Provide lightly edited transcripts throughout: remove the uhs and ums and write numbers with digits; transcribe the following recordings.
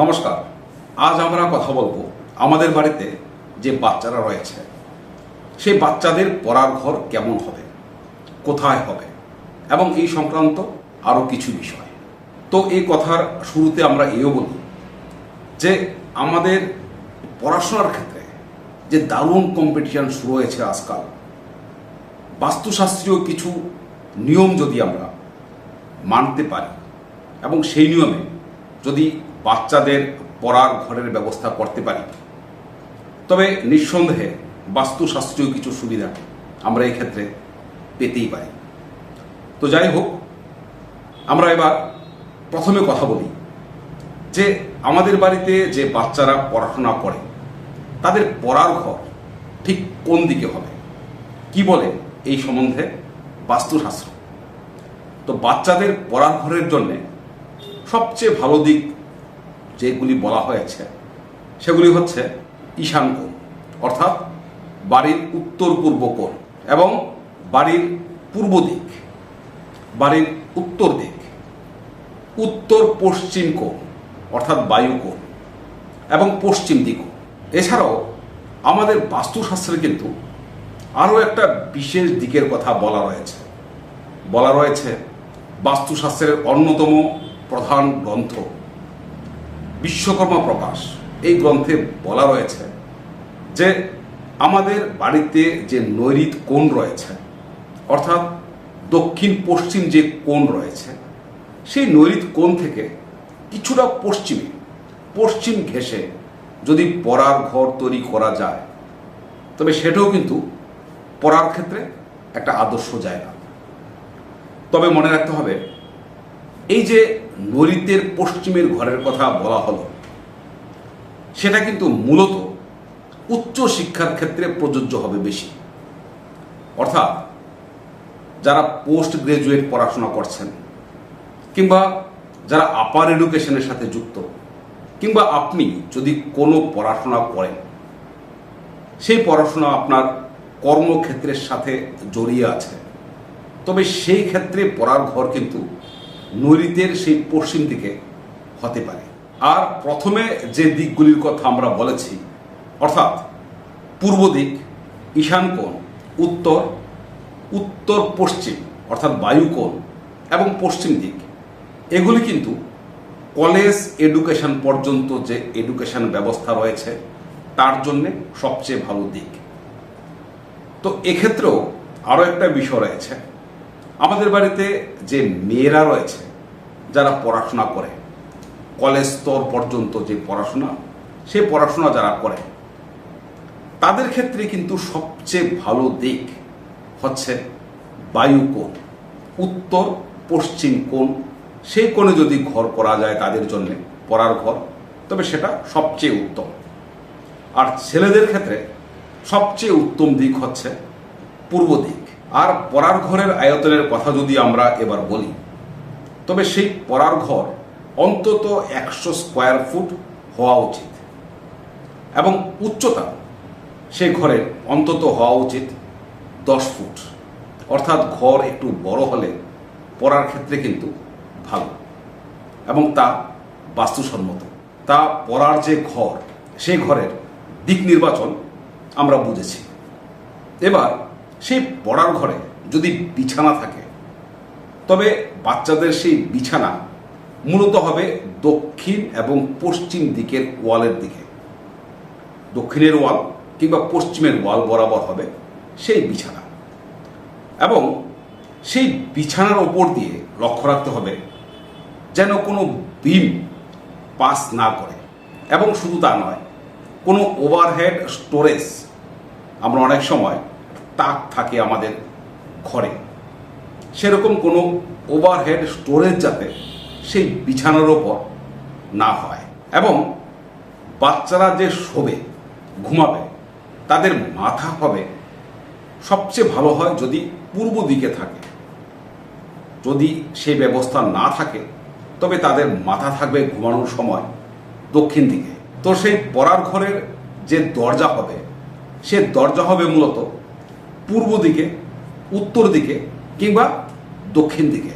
নমস্কার। আজ আমরা কথা বলবো আমাদের বাড়িতে যে বাচ্চারা রয়েছে সেই বাচ্চাদের পড়ার ঘর কেমন হবে, কোথায় হবে এবং এই সংক্রান্ত আরও কিছু বিষয়। তো এই কথার শুরুতে আমরা এও বলি যে আমাদের পড়াশোনার ক্ষেত্রে যে দারুণ কম্পিটিশন শুরু হয়েছে আজকাল, বাস্তুশাস্ত্রীয় কিছু নিয়ম যদি আমরা মানতে পারি এবং সেই নিয়মে যদি বাচ্চাদের পড়ার ঘরের ব্যবস্থা করতে পারি, তবে নিঃসন্দেহে বাস্তুশাস্ত্রীয় কিছু সুবিধা আমরা এই ক্ষেত্রে পেতেই পারি। তো যাই হোক, আমরা এবার প্রথমে কথা বলি যে আমাদের বাড়িতে যে বাচ্চারা পড়াশোনা করে তাদের পড়ার ঘর ঠিক কোন দিকে হবে, কি বলে এই সম্বন্ধে বাস্তুশাস্ত্র। তো বাচ্চাদের পড়ার ঘরের জন্যে সবচেয়ে ভালো দিক যেগুলি বলা হয়েছে সেগুলি হচ্ছে ঈশান কোণ, অর্থাৎ বাড়ির উত্তর পূর্ব কোণ, এবং বাড়ির পূর্ব দিক, বাড়ির উত্তর দিক, উত্তর পশ্চিম কোণ অর্থাৎ বায়ু কোণ, এবং পশ্চিম দিকও। এছাড়াও আমাদের বাস্তুশাস্ত্রে কিন্তু আরও একটা বিশেষ দিকের কথা বলা রয়েছে বাস্তুশাস্ত্রের অন্যতম প্রধান গ্রন্থ বিশ্বকর্মা প্রকাশ। এই গ্রন্থে বলা রয়েছে যে আমাদের বাড়িতে যে নৈঋত কোণ রয়েছে, অর্থাৎ দক্ষিণ পশ্চিম যে কোণ রয়েছে, সেই নৈঋত কোণ থেকে কিছুটা পশ্চিম ঘেঁষে যদি পড়ার ঘর তৈরি করা যায়, তবে সেটাও কিন্তু পড়ার ক্ষেত্রে একটা আদর্শ জায়গা। তবে মনে রাখতে হবে, এই যে নৈঋত্যের পশ্চিমের ঘরের কথা বলা হলো, সেটা কিন্তু মূলত উচ্চ শিক্ষার ক্ষেত্রে প্রযোজ্য হবে বেশি। অর্থাৎ যারা পোস্ট গ্রাজুয়েট পড়াশোনা করছেন, কিংবা যারা আপার এডুকেশনের সাথে যুক্ত, কিংবা আপনি যদি কোনো পড়াশোনা করেন, সেই পড়াশোনা আপনার কর্মক্ষেত্রের সাথে জড়িয়ে আছে, তবে সেই ক্ষেত্রে পড়ার ঘর কিন্তু নৈঋত্যের সেই পশ্চিম দিকে হতে পারে। আর প্রথমে যে দিকগুলির কথা আমরা বলেছি, অর্থাৎ পূর্ব দিক, ঈশান কোণ, উত্তর পশ্চিম অর্থাৎ বায়ু কোণ এবং পশ্চিম দিক, এগুলি কিন্তু কলেজ এডুকেশন পর্যন্ত যে এডুকেশন ব্যবস্থা রয়েছে তার জন্যে সবচেয়ে ভালো দিক। তো এক্ষেত্রেও আরও একটা বিষয় রয়েছে, আমাদের বাড়িতে যে মেয়েরা রয়েছে যারা পড়াশোনা করে, কলেজ স্তর পর্যন্ত যে পড়াশোনা, সেই পড়াশোনা যারা করে, তাদের ক্ষেত্রে কিন্তু সবচেয়ে ভালো দিক হচ্ছে বায়ু কোণ, উত্তর পশ্চিম কোণ। সেই কোণে যদি ঘর করা যায় তাদের জন্য পড়ার ঘর, তবে সেটা সবচেয়ে উত্তম। আর ছেলেদের ক্ষেত্রে সবচেয়ে উত্তম দিক হচ্ছে পূর্ব দিক। আর পড়ার ঘরের আয়তনের কথা যদি আমরা এবার বলি, তবে সেই পড়ার ঘর অন্তত 100 স্কোয়ার ফুট হওয়া উচিত, এবং উচ্চতা সেই ঘরের অন্তত হওয়া উচিত 10 ফুট। অর্থাৎ ঘর একটু বড় হলে পড়ার ক্ষেত্রে কিন্তু ভালো, এবং তা বাস্তুসম্মত। তা পড়ার যে ঘর, সেই ঘরের দিক নির্বাচন আমরা বুঝেছি। এবার সেই পড়ার ঘরে যদি বিছানা থাকে, তবে বাচ্চাদের সেই বিছানা মূলত হবে দক্ষিণ এবং পশ্চিম দিকের ওয়ালের দিকে। দক্ষিণের ওয়াল কিংবা পশ্চিমের ওয়াল বরাবর হবে সেই বিছানা, এবং সেই বিছানার ওপর দিয়ে লক্ষ্য রাখতে হবে যেন কোনো বিম পাস না করে। এবং শুধু তা নয়, কোনো ওভারহেড স্টোরেজ, আমরা অনেক সময় তাক থাকে আমাদের ঘরে, সেরকম কোনো ওভারহেড স্টোরেজ যাতে সেই বিছানার ওপর না হয়। এবং বাচ্চারা যে শোবে, ঘুমাবে, তাদের মাথা হবে সবচেয়ে ভালো হয় যদি পূর্ব দিকে থাকে। যদি সেই ব্যবস্থা না থাকে, তবে তাদের মাথা থাকবে ঘুমানোর সময় দক্ষিণ দিকে। তো সেই পড়ার ঘরের যে দরজা হবে, সে দরজা হবে মূলত পূর্ব দিকে, উত্তর দিকে কিংবা দক্ষিণ দিকে।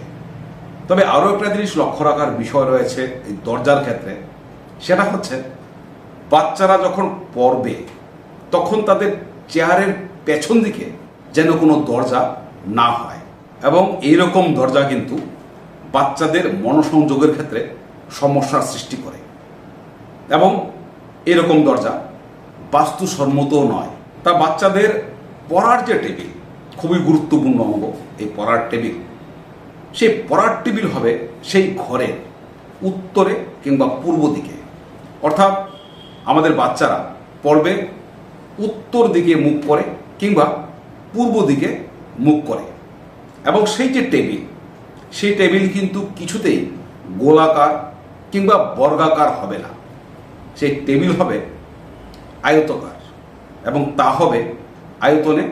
তবে আরও একটা জিনিস লক্ষ্য রাখার বিষয় রয়েছে এই দরজার ক্ষেত্রে, সেটা হচ্ছে বাচ্চারা যখন পড়বে তখন তাদের চেয়ারের পেছন দিকে যেন কোনো দরজা না হয়, এবং এইরকম দরজা কিন্তু বাচ্চাদের মনোসংযোগের ক্ষেত্রে সমস্যার সৃষ্টি করে, এবং এরকম দরজা বাস্তুসম্মতও নয়। তা বাচ্চাদের পড়ার যে টেবিল, খুবই গুরুত্বপূর্ণ অঙ্গ এই পড়ার টেবিল, সেই পড়ার টেবিল হবে সেই ঘরের উত্তরে কিংবা পূর্ব দিকে। অর্থাৎ আমাদের বাচ্চারা পড়বে উত্তর দিকে মুখ করে কিংবা পূর্ব দিকে মুখ করে, এবং সেই যে টেবিল, সেই টেবিল কিন্তু কিছুতেই গোলাকার কিংবা বর্গাকার হবে না। সেই টেবিল হবে আয়তকার, এবং তা হবে আয়তনে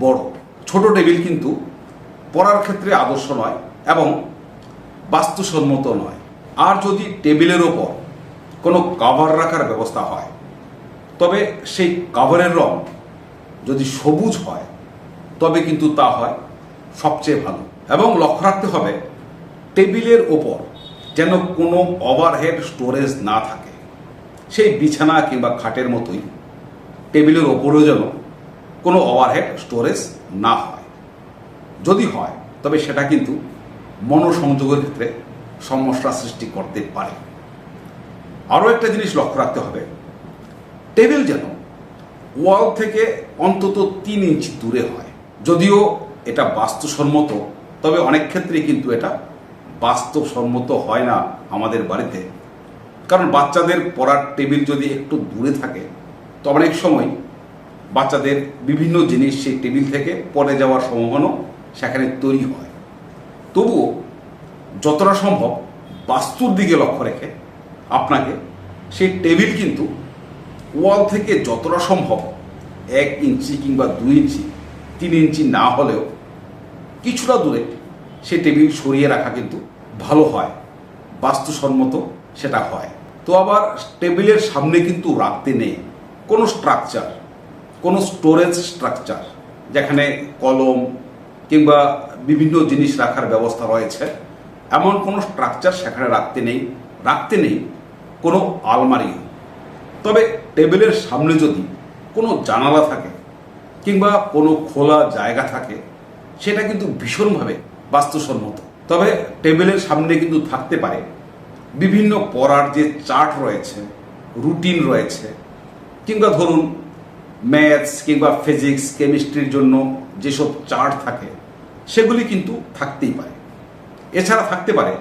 বড়। ছোট টেবিল কিন্তু পড়ার ক্ষেত্রে আদর্শ নয় এবং বাস্তুসম্মত নয়। আর যদি টেবিলের ওপর কোনো কাভার রাখার ব্যবস্থা হয়, তবে সেই কাভারের রং যদি সবুজ হয় তবে কিন্তু তা হয় সবচেয়ে ভালো। এবং লক্ষ্য রাখতে হবে টেবিলের ওপর যেন কোনো ওভারহেড স্টোরেজ না থাকে। সেই বিছানা কিংবা খাটের মতোই টেবিলের ওপরেও যেন কোনো ওভারহেড স্টোরেজ না হয়। যদি হয় তবে সেটা কিন্তু মনোসংযোগের ক্ষেত্রে সমস্যা সৃষ্টি করতে পারে। আরও একটা জিনিস লক্ষ্য রাখতে হবে, টেবিল যেন ওয়াল থেকে অন্তত 3 ইঞ্চি দূরে হয়। যদিও এটা বাস্তুসম্মত, তবে অনেক ক্ষেত্রেই কিন্তু এটা বাস্তবসম্মত হয় না আমাদের বাড়িতে। কারণ বাচ্চাদের পড়ার টেবিল যদি একটু দূরে থাকে তো অনেক সময় বাচ্চাদের বিভিন্ন জিনিস সেই টেবিল থেকে পড়ে যাওয়ার সম্ভাবনা সেখানে তৈরি হয়। তবুও যতটা সম্ভব বাস্তুর দিকে লক্ষ্য রেখে আপনাকে সেই টেবিল কিন্তু ওয়াল থেকে যতটা সম্ভব 1 ইঞ্চি কিংবা 2 ইঞ্চি 3 ইঞ্চি না হলেও কিছুটা দূরে সেই টেবিল সরিয়ে রাখা কিন্তু ভালো হয়, বাস্তুসম্মত সেটা হয়। তো আবার টেবিলের সামনে কিন্তু রাখতে নেই কোনো স্ট্রাকচার, কোনো স্টোরেজ স্ট্রাকচার, যেখানে কলম কিংবা বিভিন্ন জিনিস রাখার ব্যবস্থা রয়েছে, এমন কোনো স্ট্রাকচার সেখানে রাখতে নেই কোনো আলমারিও। তবে টেবিলের সামনে যদি কোনো জানালা থাকে কিংবা কোনো খোলা জায়গা থাকে, সেটা কিন্তু ভীষণভাবে বাস্তুসম্মত। তবে টেবিলের সামনে কিন্তু থাকতে পারে বিভিন্ন পড়ার যে চার্ট রয়েছে, রুটিন রয়েছে, কিংবা ধরুন ম্যাথস কিংবা ফিজিক্স কেমিস্ট্রির জন্য যেসব চার্ট থাকে সেগুলি কিন্তু থাকতেই পারে। এছাড়া থাকতে পারে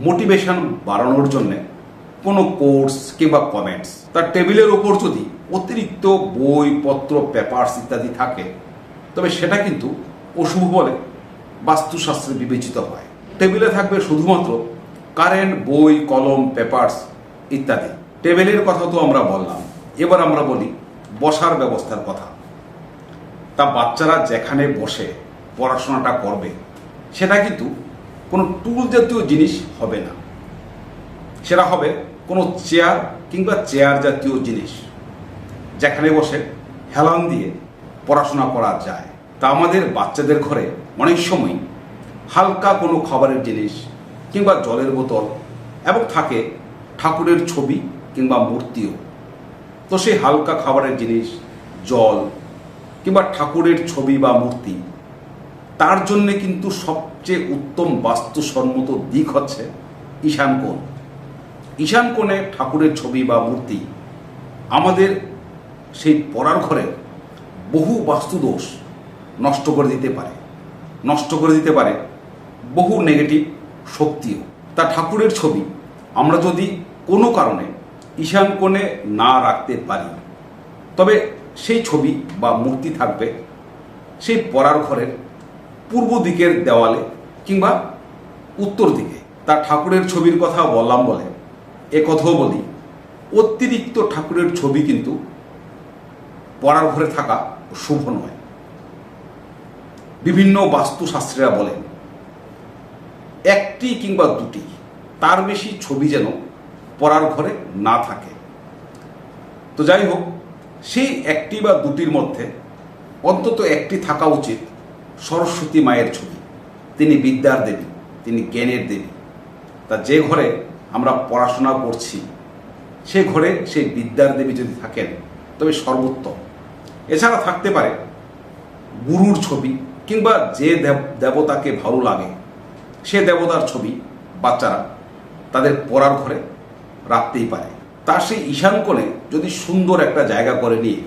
মোটিভেশন বাড়ানোর জন্যে কোনো কোর্স কিংবা কমেন্টস। তার টেবিলের ওপর যদি অতিরিক্ত বই পত্র পেপারস ইত্যাদি থাকে তবে সেটা কিন্তু অশুভ বলে বাস্তুশাস্ত্রে বিবেচিত হয়। টেবিলে থাকবে শুধুমাত্র কারেন্ট বই, কলম, পেপারস ইত্যাদি। টেবিলের কথা তো আমরা বললাম, এবার আমরা বলি বসার ব্যবস্থার কথা। তা বাচ্চারা যেখানে বসে পড়াশোনাটা করবে সেটা কিন্তু কোনো টুল জাতীয় জিনিস হবে না, সেটা হবে কোনো চেয়ার কিংবা চেয়ার জাতীয় জিনিস, যেখানে বসে হেলান দিয়ে পড়াশোনা করা যায়। তা আমাদের বাচ্চাদের ঘরে অনেক সময় হালকা কোনো খাবারের জিনিস কিংবা জলের বোতল এবং থাকে ঠাকুরের ছবি কিংবা মূর্তিও। তো সেই হালকা খাবারের জিনিস, জল কিংবা ঠাকুরের ছবি বা মূর্তি, তার জন্যে কিন্তু সবচেয়ে উত্তম বাস্তুসম্মত দিক হচ্ছে ঈশান কোণ। ঈশান কোণে ঠাকুরের ছবি বা মূর্তি আমাদের সেই পড়ার ঘরের বহু বাস্তুদোষ নষ্ট করে দিতে পারে বহু নেগেটিভ শক্তিও। তা ঠাকুরের ছবি আমরা যদি কোনো কারণে ঈশান কোণে না রাখতে পারি তবে সেই ছবি বা মূর্তি থাকবে সেই পড়ার ঘরের পূর্ব দিকের দেওয়ালে কিংবা উত্তর দিকে। তা ঠাকুরের ছবির কথা বললাম বলে এ কথাও বলি, অতিরিক্ত ঠাকুরের ছবি কিন্তু পড়ার ঘরে থাকা শুভ নয়। বিভিন্ন বাস্তুশাস্ত্রীরা বলেন 1টি কিংবা 2টি, তার বেশি ছবি যেন পড়ার ঘরে না থাকে। তো যাই হোক, সেই 1টি বা 2টির মধ্যে অন্তত 1টি থাকা উচিত সরস্বতী মায়ের ছবি। তিনি বিদ্যার দেবী, তিনি জ্ঞানের দেবী। তা যে ঘরে আমরা পড়াশোনা করছি সে ঘরে সেই বিদ্যার দেবী যদি থাকেন তবে সর্বোত্তম। এছাড়া থাকতে পারে গুরুর ছবি কিংবা যে দেবতাকে ভালো লাগে সে দেবতার ছবি বাচ্চারা তাদের পড়ার ঘরে রাখতেই পারে। তার সেই ঈশান কোণে যদি সুন্দর একটা জায়গা করে নিয়ে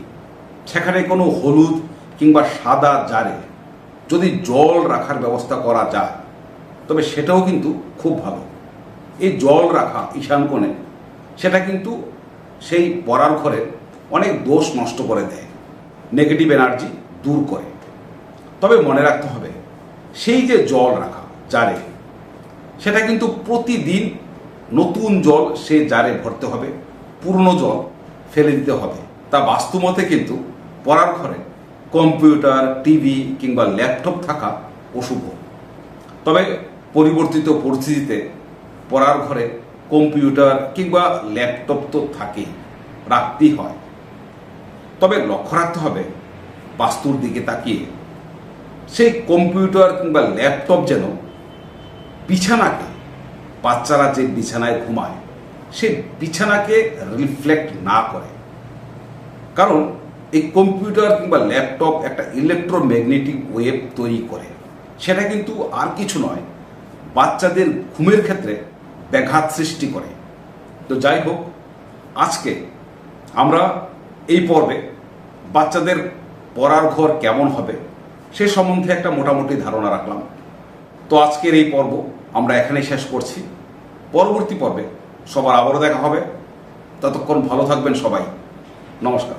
সেখানে কোনো হলুদ কিংবা সাদা জারে যদি জল রাখার ব্যবস্থা করা যায় তবে সেটাও কিন্তু খুব ভালো। এই জল রাখা ঈশান কোণে সেটা কিন্তু সেই পড়ার ঘরে অনেক দোষ নষ্ট করে দেয়, নেগেটিভ এনার্জি দূর করে। তবে মনে রাখতে হবে সেই যে জল রাখা জারে সেটা কিন্তু প্রতিদিন নতুন জল সে জারে ভরতে হবে, পুরনো জল ফেলে দিতে হবে। তা বাস্তুমতে কিন্তু পড়ার ঘরে কম্পিউটার, টিভি কিংবা ল্যাপটপ থাকা অশুভ। তবে পরিবর্তিত পরিস্থিতিতে পড়ার ঘরে কম্পিউটার কিংবা ল্যাপটপ তো থাকেই, রাখতেই হয়। তবে লক্ষ্য রাখতে হবে বাস্তুর দিকে তাকিয়ে সেই কম্পিউটার কিংবা ল্যাপটপ যেন বিছানাকে, বাচ্চারা যে বিছানায় ঘুমায় সে বিছানাকে রিফ্লেক্ট না করে। কারণ এই কম্পিউটার কিংবা ল্যাপটপ একটা ইলেকট্রোম্যাগনেটিক ওয়েভ তৈরি করে, সেটা কিন্তু আর কিছু নয়, বাচ্চাদের ঘুমের ক্ষেত্রে ব্যাঘাত সৃষ্টি করে। তো যাই হোক, আজকে আমরা এই পর্বে বাচ্চাদের পড়ার ঘর কেমন হবে সে সম্বন্ধে একটা মোটামুটি ধারণা রাখলাম। তো আজকের এই পর্ব আমরা এখানেই শেষ করছি। পরবর্তী পর্বে সবার আবারও দেখা হবে। ততক্ষণ ভালো থাকবেন সবাই। নমস্কার।